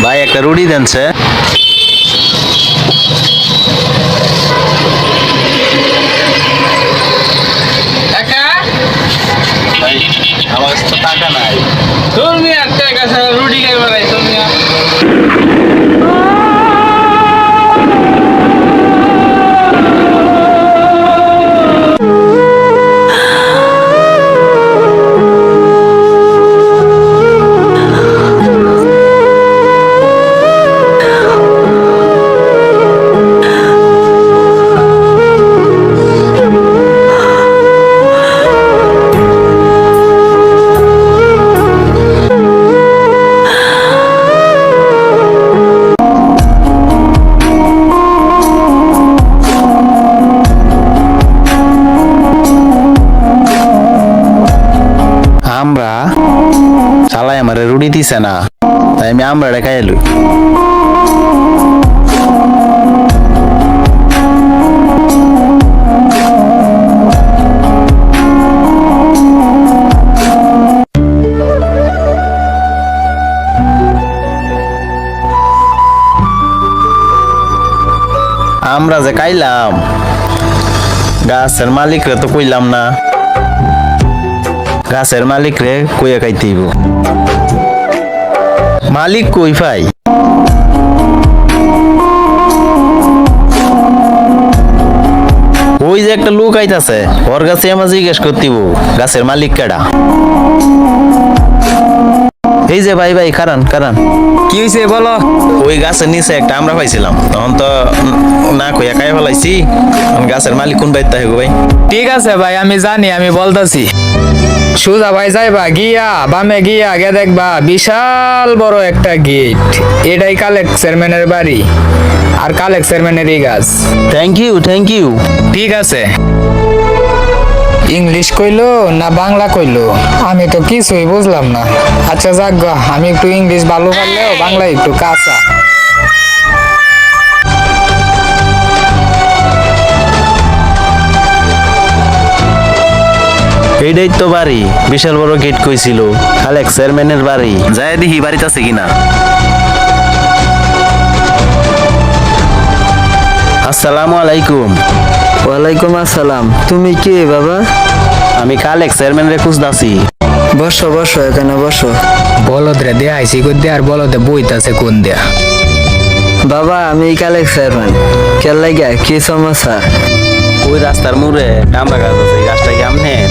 ভাই একটা রুটি দেন সে। আমার কাছে টাকা নাই। তুমি একটা কাছে রুটি খাইবা নাই তুমি। আমরা চালাই আমার রুটি দিছে না, তাই আমি আমরা খাই এলুই। আমরা যে খাইলাম গাছের মালিক রে তো কইলাম না, গাছের মালিক রে কইয়া খাইতেইব। মালিক কই পাই? ওই যে একটা লোক আইতাছে, ওর কাছে আমার জিজ্ঞেস করতেইব গাছের মালিক কেডা। এই যে ভাই ভাই কারণ কারণ কি হইছে বলো? ওই গাছের নিচে একটা আমরা পাইছিলাম, তখন তো না কইয়া খাই ফেলাইছি। গাছের মালিক কোন বাইতে হবে ভাই? ঠিক আছে ভাই, আমি জানি, আমি বলতাছি। সুজা ভাই যাইবা গিয়া বামে গিয়া আগে দেখবা বিশাল বড় একটা গেট, এটাই কালেক্ট চেয়ারম্যানের বাড়ি আর কালেক্ট চেয়ারম্যানেরই গাছ। Thank you thank you. ঠিক আছে। ইংলিশ কইলো না বাংলা কইলো আমি তো কিছুই বুঝলাম না। আচ্ছা যাক গা, আমি একটু ইংলিশ ভালো পারলেও বাংলা একটু কাঁচা। এইটাই তো বাড়ি, বিশাল বড় গেট কইছিল, কালেক্ট চেয়ারম্যানের বাড়ি। যাই দেখি বাড়িতে আছে কিনা। আসসালামু আলাইকুম। ওয়ালাইকুম আসসালাম। তুমি কে বাবা? আমি কালেক্ট চেয়ারম্যানের খুঁজতাছি। বসো বসো, এখানে বসো। বলদ রে দেয়া আইসি কই দে, আর বলদে বইতাছে কোন দেয়া। বাবা আমি কালেক্ট চেয়ারম্যান। কে লাগা কি সমস্যা? ওই রাস্তার মোড়ে কামরা গাছ আছে, এই গাছটা কি আমনের?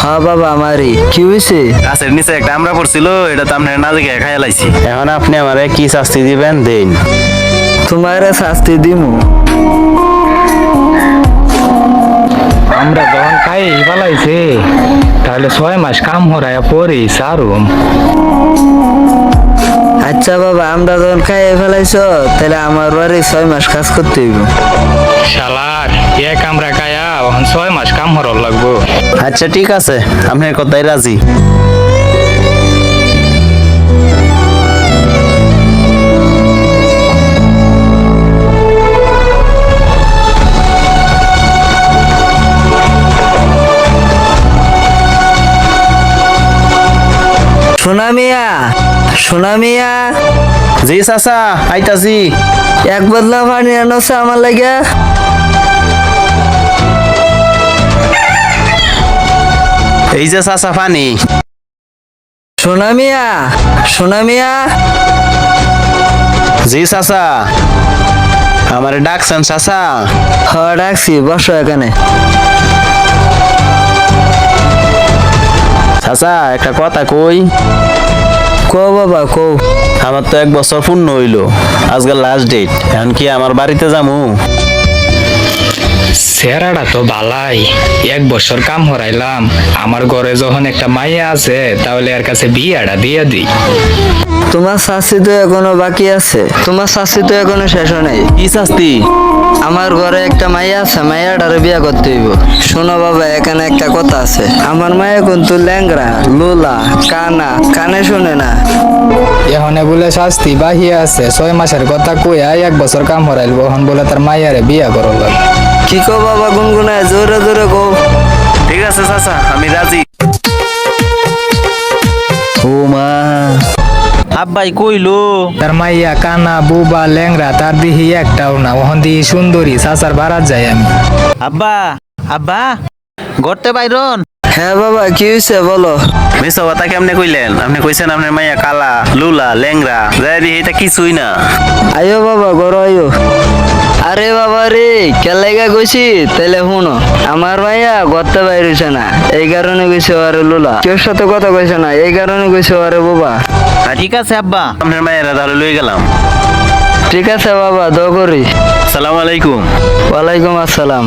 হ্যাঁ বাবা আমারই। কি হয়েছে? গাছের নিচে একটা আমরা পড়ছিল, এটা তো আপনার না দেখে খাইয়া লাইছি। এখন আপনি আমারে কি শাস্তি দিবেন দেন। তোমার শাস্তি দিমু। আমরা যখন খাই পালাইছে তাহলে 6 মাস কাম হরায়া পরে সারুম। আচ্ছা বাবা, আমরা যখন খাইয়ে ফেলাইছ তাহলে আমার বাড়ি 6 মাস কাজ করতে হইব। শালার এক আমরা খায়া এখন 6 মাস কাম হরর লাগবো। আচ্ছা ঠিক আছে, আপনার কথাই রাজি। সোনা মিয়া, সোনা মিয়া, জি চাচা আইতাছি। এক বদলা পানি আনোছে আমার লাগে। এই যে চাচা পানি। সোনা মিয়া, সোনা মিয়া। জি চাচা, আমারে ডাকছেন চাচা? হ্যাঁ ডাকছি, বসো এখানে। চাচা একটা কথা কই। কো বাবা কো। আমার তো 1 বছর পূর্ণ হইল, আজকাল লাস্ট ডেট। এখন কি আমার বাড়িতে যামু? সেরাটা তো বালাই, 1 বছর কাম হরাইলাম, আমার ঘরে যখন একটা মাইয়া আছে তাহলে এর কাছে বিয়াটা দিয়ে দিই। তোমার শাস্তি তো এখনো বাকি আছে, তোমার শাস্তি তো এখনো শেষ হয় নাই। কি শাস্তি? আমার ঘরে একটা মাইয়া আছে, মাইয়াটারে বিয়া করতে হইব। শোনো বাবা, এখানে একটা কথা আছে। আমার মায়া কিন্তু ল্যাংরা, লোলা, কানা, কানে শুনে না। এখন বলে শাস্তি বাহিয়া আছে, 6 মাসের কথা কইয়া 1 বছর কাম হরাইল, এখন বলে তার মাইয়ারে বিয়া করল। কি কো বাবা গুনগুনায়, জোরে জোরে কো। ঠিক আছে চাচা, আমি রাজি। ও মা, আব্বাই কইলো তার মাইয়া কানা বুবা ল্যাংরা তার দিহি একটাও না ওহন দিহি সুন্দরী চাচার বারাত যাই আমি। আব্বা আব্বা গড়তে বাইরন হ্যাঁ বাবা কি হয়েছে বলো। মিস কথা কেমনে কইলেন? আপনি কইছেন আপনার মাইয়া কালা লুলা ল্যাংরা যাই দিহি এটা কিছুই না। আয়ো বাবা ঘর আয়ো। আরে বাবা রে কেলাইগা গেছি তাইলে শুনো, আমার মাইয়া গর্তে বাইরেছে না এই কারণে গেছে আরে লুলা, কেউ সাথে কথা কইছে না এই কারণে গেছে আরে বাবা। ঠিক আছে আব্বা, আপনার মায়েরা তাহলে লই গেলাম। ঠিক আছে বাবা দোয়া করি। সালাম আলাইকুম। ওয়ালাইকুম আসসালাম।